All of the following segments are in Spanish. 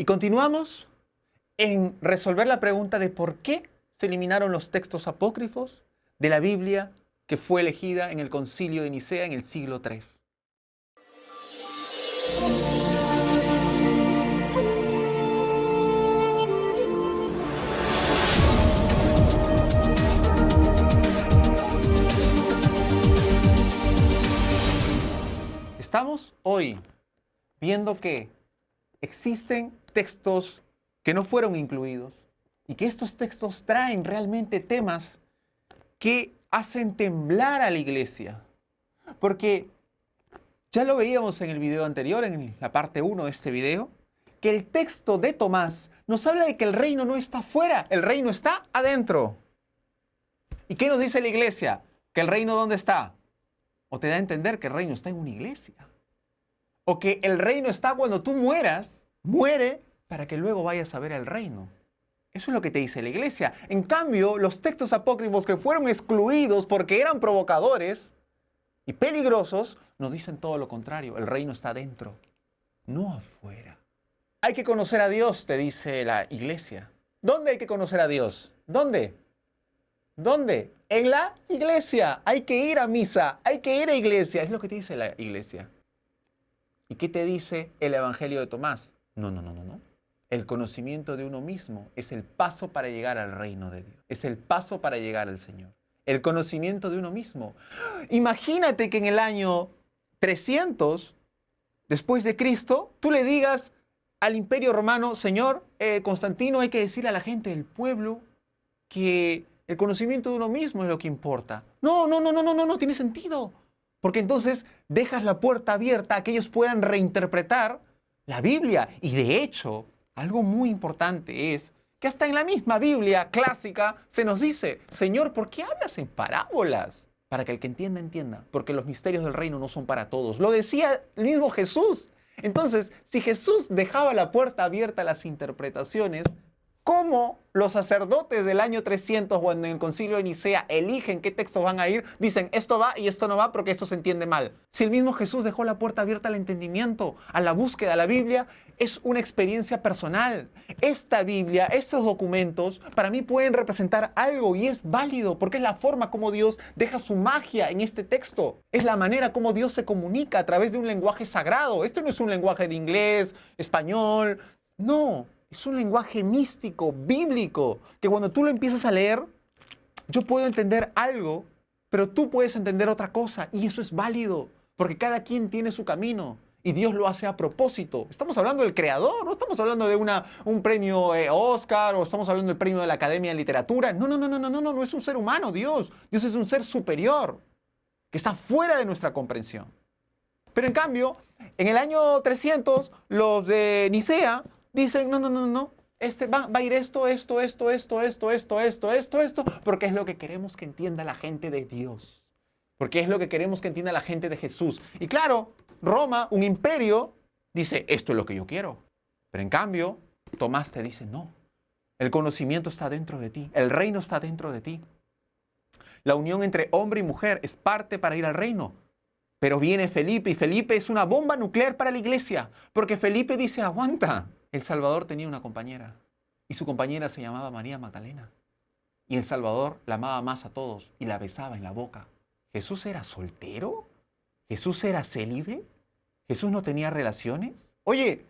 Y continuamos en resolver la pregunta de por qué se eliminaron los textos apócrifos de la Biblia que fue elegida en el Concilio de Nicea en el siglo III. Estamos hoy viendo que existen textos que no fueron incluidos y que estos textos traen realmente temas que hacen temblar a la iglesia. Porque ya lo veíamos en el video anterior, en la parte 1 de este video, que el texto de Tomás nos habla de que el reino no está afuera, el reino está adentro. ¿Y qué nos dice la iglesia? ¿Que el reino dónde está? O te da a entender que el reino está en una iglesia. O que el reino está cuando tú muere para que luego vayas a ver el reino. Eso es lo que te dice la iglesia. En cambio, los textos apócrifos que fueron excluidos porque eran provocadores y peligrosos, nos dicen todo lo contrario. El reino está dentro, no afuera. Hay que conocer a Dios, te dice la iglesia. ¿Dónde hay que conocer a Dios? ¿Dónde? ¿Dónde? En la iglesia. Hay que ir a misa, hay que ir a iglesia. Es lo que te dice la iglesia. ¿Y qué te dice el Evangelio de Tomás? No. El conocimiento de uno mismo es el paso para llegar al reino de Dios. Es el paso para llegar al Señor. El conocimiento de uno mismo. Imagínate que en el año 300, después de Cristo, tú le digas al Imperio Romano, Señor, Constantino, hay que decirle a la gente del pueblo que el conocimiento de uno mismo es lo que importa. No tiene sentido. Porque entonces dejas la puerta abierta a que ellos puedan reinterpretar la Biblia. Y de hecho, algo muy importante es que hasta en la misma Biblia clásica se nos dice, Señor, ¿por qué hablas en parábolas? Para que el que entienda, entienda. Porque los misterios del reino no son para todos. Lo decía el mismo Jesús. Entonces, si Jesús dejaba la puerta abierta a las interpretaciones, ¿cómo los sacerdotes del año 300 cuando en el concilio de Nicea eligen qué textos van a ir? Dicen, esto va y esto no va porque esto se entiende mal. Si el mismo Jesús dejó la puerta abierta al entendimiento, a la búsqueda, a la Biblia, es una experiencia personal. Esta Biblia, estos documentos, para mí pueden representar algo y es válido porque es la forma como Dios deja su magia en este texto. Es la manera como Dios se comunica a través de un lenguaje sagrado. Esto no es un lenguaje de inglés, español, no. Es un lenguaje místico, bíblico, que cuando tú lo empiezas a leer, yo puedo entender algo, pero tú puedes entender otra cosa, y eso es válido, porque cada quien tiene su camino, y Dios lo hace a propósito. Estamos hablando del creador, no estamos hablando de un premio Oscar, o estamos hablando del premio de la Academia de Literatura. No es un ser humano, Dios. Dios es un ser superior, que está fuera de nuestra comprensión. Pero en cambio, en el año 300, los de Nicea dicen, no. Va a ir esto, porque es lo que queremos que entienda la gente de Dios. Porque es lo que queremos que entienda la gente de Jesús. Y claro, Roma, un imperio, dice, esto es lo que yo quiero. Pero en cambio, Tomás te dice, no. El conocimiento está dentro de ti. El reino está dentro de ti. La unión entre hombre y mujer es parte para ir al reino. Pero viene Felipe y Felipe es una bomba nuclear para la iglesia. Porque Felipe dice, aguanta. El Salvador tenía una compañera y su compañera se llamaba María Magdalena. Y el Salvador la amaba más a todos y la besaba en la boca. ¿Jesús era soltero? ¿Jesús era célibe? ¿Jesús no tenía relaciones? Oye,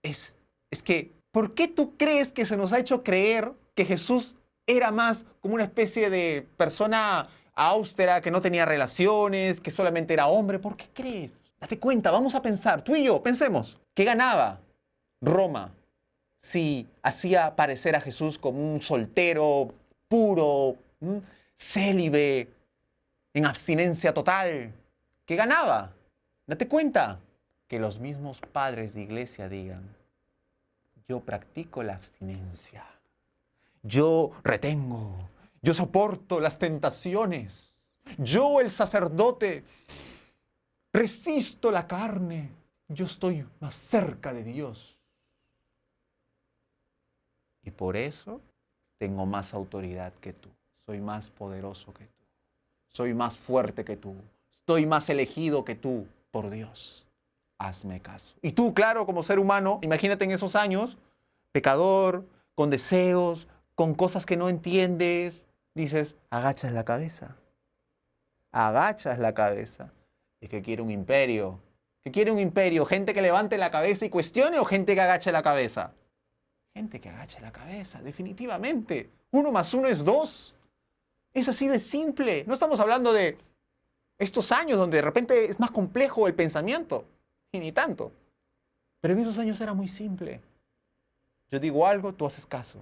es que, ¿por qué tú crees que se nos ha hecho creer que Jesús era más como una especie de persona austera, que no tenía relaciones, que solamente era hombre? ¿Por qué crees? Date cuenta, vamos a pensar, tú y yo, pensemos. ¿Qué ganaba Roma si hacía parecer a Jesús como un soltero puro, célibe, en abstinencia total? ¿Qué ganaba? Date cuenta que los mismos padres de iglesia digan, yo practico la abstinencia, yo retengo, yo soporto las tentaciones, yo el sacerdote resisto la carne, yo estoy más cerca de Dios. Y por eso tengo más autoridad que tú. Soy más poderoso que tú. Soy más fuerte que tú. Estoy más elegido que tú por Dios. hazme caso. Y tú, claro, como ser humano, imagínate en esos años, pecador, con deseos, con cosas que no entiendes, dices, agachas la cabeza. Agachas la cabeza. Es que quiere un imperio. ¿Qué quiere un imperio? ¿Gente que levante la cabeza y cuestione o gente que agache la cabeza? Gente que agache la cabeza, definitivamente. 1 más 1 es 2. Es así de simple. No estamos hablando de estos años donde de repente es más complejo el pensamiento. Y ni tanto. Pero en esos años era muy simple. Yo digo algo, tú haces caso.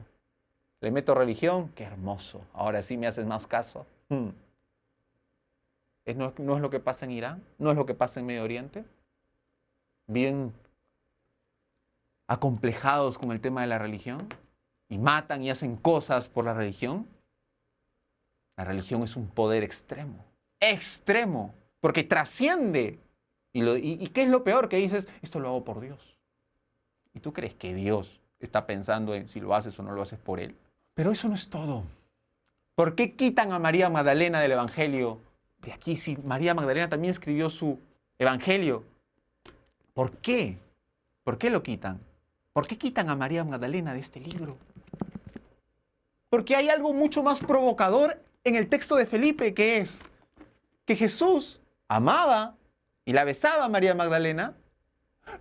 Le meto religión, qué hermoso. Ahora sí me haces más caso. ¿No es lo que pasa en Irán? ¿No es lo que pasa en Medio Oriente? Bien acomplejados con el tema de la religión y matan y hacen cosas por la religión. La religión es un poder extremo, extremo, porque trasciende. ¿Y qué es lo peor? Que dices, esto lo hago por Dios. ¿Y tú crees que Dios está pensando en si lo haces o no lo haces por Él? Pero eso no es todo. ¿Por qué quitan a María Magdalena del Evangelio? De aquí, si María Magdalena también escribió su Evangelio. ¿Por qué? ¿Por qué lo quitan? ¿Por qué quitan a María Magdalena de este libro? Porque hay algo mucho más provocador en el texto de Felipe, que es que Jesús amaba y la besaba a María Magdalena,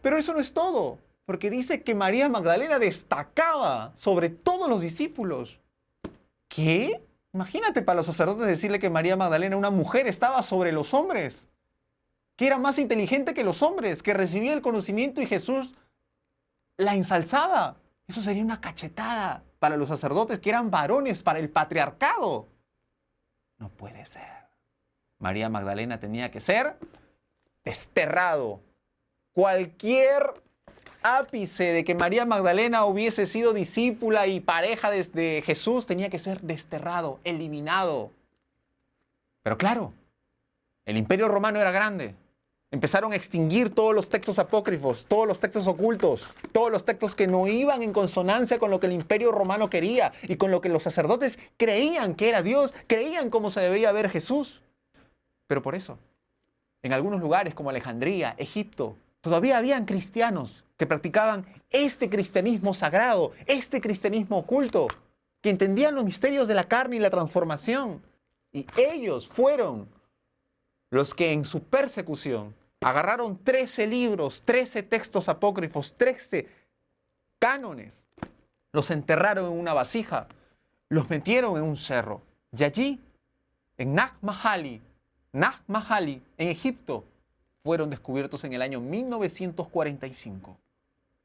pero eso no es todo, porque dice que María Magdalena destacaba sobre todos los discípulos. ¿Qué? Imagínate para los sacerdotes decirle que María Magdalena, una mujer, estaba sobre los hombres, que era más inteligente que los hombres, que recibía el conocimiento y Jesús la ensalzaba. Eso sería una cachetada para los sacerdotes, que eran varones, para el patriarcado. No puede ser. María Magdalena tenía que ser desterrado. Cualquier ápice de que María Magdalena hubiese sido discípula y pareja de Jesús tenía que ser desterrado, eliminado. Pero claro, el Imperio Romano era grande. Empezaron a extinguir todos los textos apócrifos, todos los textos ocultos, todos los textos que no iban en consonancia con lo que el Imperio Romano quería y con lo que los sacerdotes creían que era Dios, creían cómo se debía ver Jesús. Pero por eso, en algunos lugares como Alejandría, Egipto, todavía habían cristianos que practicaban este cristianismo sagrado, este cristianismo oculto, que entendían los misterios de la carne y la transformación. Y ellos fueron los que en su persecución agarraron 13 libros, 13 textos apócrifos, 13 cánones, los enterraron en una vasija, los metieron en un cerro. Y allí, en Nag Hammadi, en Egipto, fueron descubiertos en el año 1945.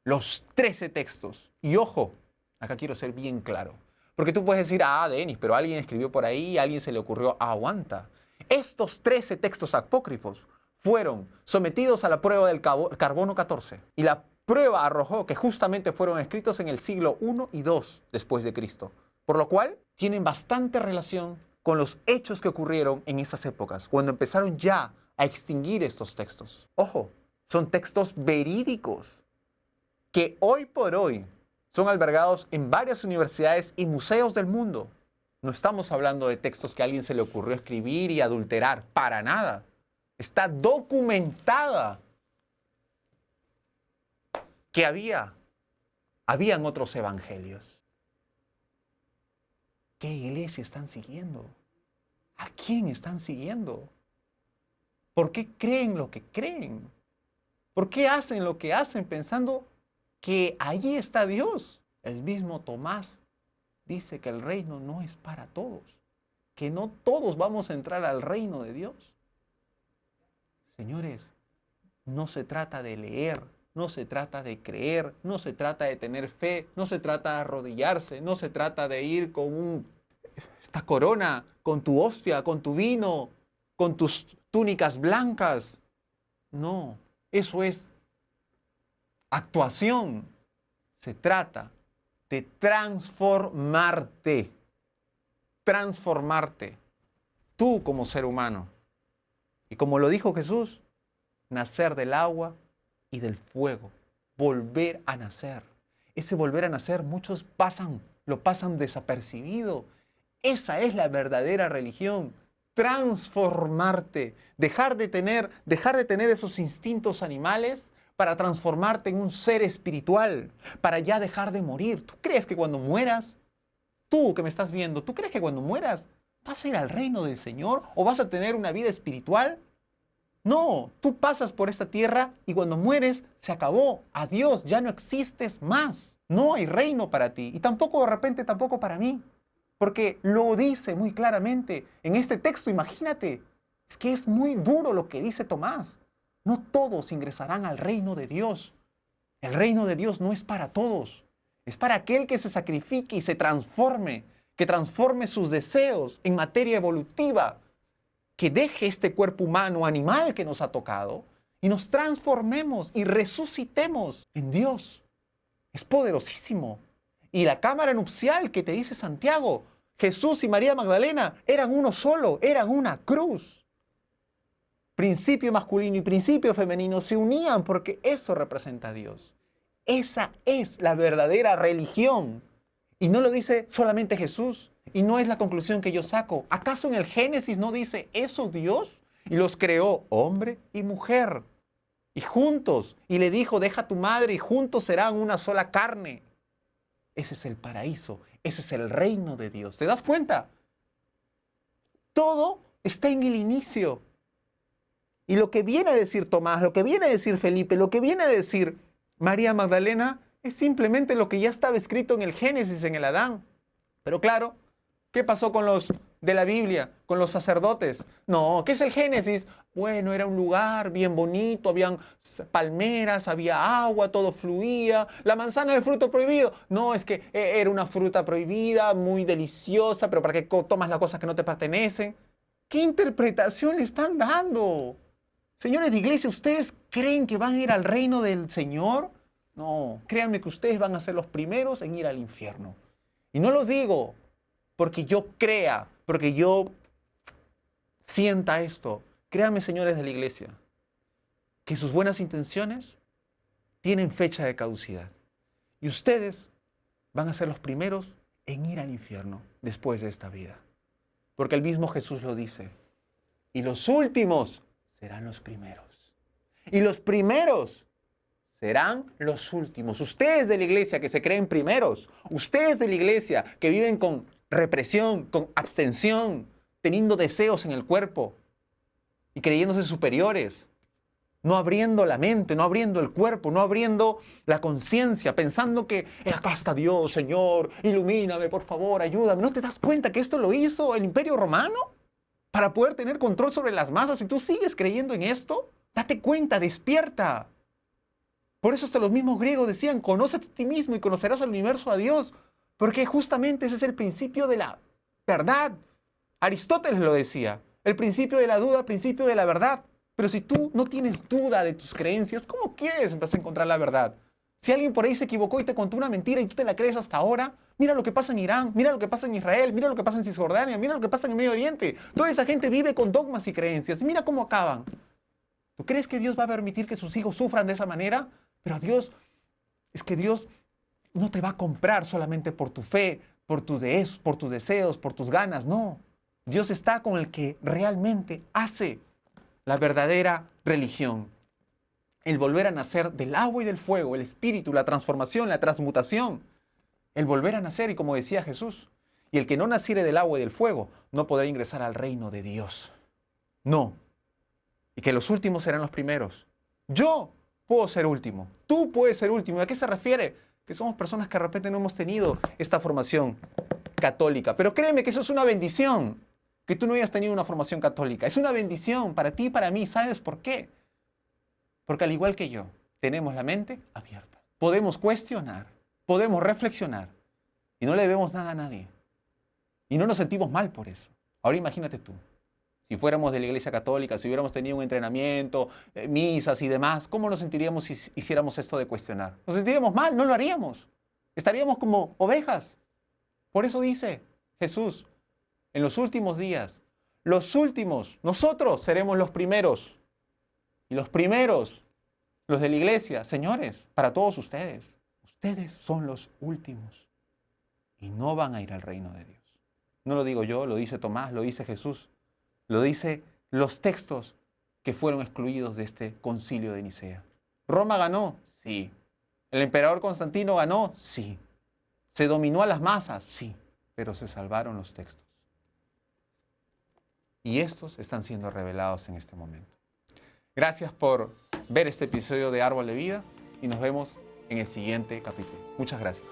Los 13 textos. Y ojo, acá quiero ser bien claro. Porque tú puedes decir, Denis, pero alguien escribió por ahí, a alguien se le ocurrió, aguanta. Estos 13 textos apócrifos fueron sometidos a la prueba del carbono 14. Y la prueba arrojó que justamente fueron escritos en el siglo I y II después de Cristo. Por lo cual, tienen bastante relación con los hechos que ocurrieron en esas épocas, cuando empezaron ya a extinguir estos textos. Ojo, son textos verídicos que hoy por hoy son albergados en varias universidades y museos del mundo. No estamos hablando de textos que a alguien se le ocurrió escribir y adulterar, para nada. Está documentada que habían otros evangelios. ¿Qué iglesia están siguiendo? ¿A quién están siguiendo? ¿Por qué creen lo que creen? ¿Por qué hacen lo que hacen pensando que allí está Dios? El mismo Tomás dice que el reino no es para todos, que no todos vamos a entrar al reino de Dios. Señores, no se trata de leer, no se trata de creer, no se trata de tener fe, no se trata de arrodillarse, no se trata de ir con esta corona, con tu hostia, con tu vino, con tus túnicas blancas. No, eso es actuación. Se trata de transformarte. Transformarte. Tú como ser humano. Y como lo dijo Jesús, nacer del agua y del fuego. Volver a nacer. Ese volver a nacer muchos lo pasan desapercibido. Esa es la verdadera religión. Transformarte. Dejar de tener esos instintos animales para transformarte en un ser espiritual, para ya dejar de morir. ¿Tú crees que cuando mueras, tú que me estás viendo, tú crees que cuando mueras vas a ir al reino del Señor o vas a tener una vida espiritual? No, tú pasas por esta tierra y cuando mueres se acabó. Adiós, ya no existes más. No hay reino para ti y tampoco de repente tampoco para mí. Porque lo dice muy claramente en este texto, imagínate. Es que es muy duro lo que dice Tomás. No todos ingresarán al reino de Dios. El reino de Dios no es para todos. Es para aquel que se sacrifique y se transforme, que transforme sus deseos en materia evolutiva, que deje este cuerpo humano animal que nos ha tocado y nos transformemos y resucitemos en Dios. Es poderosísimo. Y la cámara nupcial que te dice Santiago, Jesús y María Magdalena eran uno solo, eran una cruz. Principio masculino y principio femenino se unían porque eso representa a Dios. Esa es la verdadera religión. Y no lo dice solamente Jesús. Y no es la conclusión que yo saco. ¿Acaso en el Génesis no dice eso Dios? Y los creó hombre y mujer. Y juntos. Y le dijo, deja a tu madre y juntos serán una sola carne. Ese es el paraíso. Ese es el reino de Dios. ¿Te das cuenta? Todo está en el inicio. Y lo que viene a decir Tomás, lo que viene a decir Felipe, lo que viene a decir María Magdalena es simplemente lo que ya estaba escrito en el Génesis, en el Adán. Pero claro, ¿qué pasó con los de la Biblia, con los sacerdotes? No, ¿qué es el Génesis? Bueno, era un lugar bien bonito, habían palmeras, había agua, todo fluía. La manzana del fruto prohibido. No, es que era una fruta prohibida, muy deliciosa, pero ¿para qué tomas las cosas que no te pertenecen? ¿Qué interpretación le están dando? Señores de iglesia, ¿ustedes creen que van a ir al reino del Señor? No, créanme que ustedes van a ser los primeros en ir al infierno. Y no los digo porque yo crea, porque yo sienta esto. Créanme, señores de la iglesia, que sus buenas intenciones tienen fecha de caducidad. Y ustedes van a ser los primeros en ir al infierno después de esta vida. Porque el mismo Jesús lo dice. Y los últimos serán los primeros. Y los primeros serán los últimos. Ustedes de la iglesia que se creen primeros, ustedes de la iglesia que viven con represión, con abstención, teniendo deseos en el cuerpo y creyéndose superiores, no abriendo la mente, no abriendo el cuerpo, no abriendo la conciencia, pensando que acá está Dios, Señor, ilumíname, por favor, ayúdame. ¿No te das cuenta que esto lo hizo el Imperio Romano para poder tener control sobre las masas? Y tú sigues creyendo en esto, date cuenta, despierta. Por eso hasta los mismos griegos decían, conócete a ti mismo y conocerás al universo, a Dios. Porque justamente ese es el principio de la verdad. Aristóteles lo decía, el principio de la duda, el principio de la verdad. Pero si tú no tienes duda de tus creencias, ¿cómo quieres empezar a encontrar la verdad? Si alguien por ahí se equivocó y te contó una mentira y tú te la crees hasta ahora, mira lo que pasa en Irán, mira lo que pasa en Israel, mira lo que pasa en Cisjordania, mira lo que pasa en el Medio Oriente. Toda esa gente vive con dogmas y creencias. Mira cómo acaban. ¿Tú crees que Dios va a permitir que sus hijos sufran de esa manera? Pero Dios, es que Dios no te va a comprar solamente por tu fe, por tus deseos, por tus ganas, no. Dios está con el que realmente hace la verdadera religión. El volver a nacer del agua y del fuego, el espíritu, la transformación, la transmutación. El volver a nacer, y como decía Jesús, y el que no naciere del agua y del fuego no podrá ingresar al reino de Dios. No. Y que los últimos serán los primeros. Yo puedo ser último. Tú puedes ser último. ¿A qué se refiere? Que somos personas que de repente no hemos tenido esta formación católica. Pero créeme que eso es una bendición. Que tú no hayas tenido una formación católica. Es una bendición para ti y para mí. ¿Sabes por qué? Porque al igual que yo, tenemos la mente abierta. Podemos cuestionar, podemos reflexionar y no le debemos nada a nadie. Y no nos sentimos mal por eso. Ahora imagínate tú, si fuéramos de la Iglesia Católica, si hubiéramos tenido un entrenamiento, misas y demás, ¿cómo nos sentiríamos si hiciéramos esto de cuestionar? Nos sentiríamos mal, no lo haríamos. Estaríamos como ovejas. Por eso dice Jesús, en los últimos días, los últimos, nosotros seremos los primeros. Y los primeros, los de la iglesia, señores, para todos ustedes, ustedes son los últimos. Y no van a ir al reino de Dios. No lo digo yo, lo dice Tomás, lo dice Jesús. Lo dice los textos que fueron excluidos de este concilio de Nicea. ¿Roma ganó? Sí. ¿El emperador Constantino ganó? Sí. ¿Se dominó a las masas? Sí. Pero se salvaron los textos. Y estos están siendo revelados en este momento. Gracias por ver este episodio de Árbol de Vida y nos vemos en el siguiente capítulo. Muchas gracias.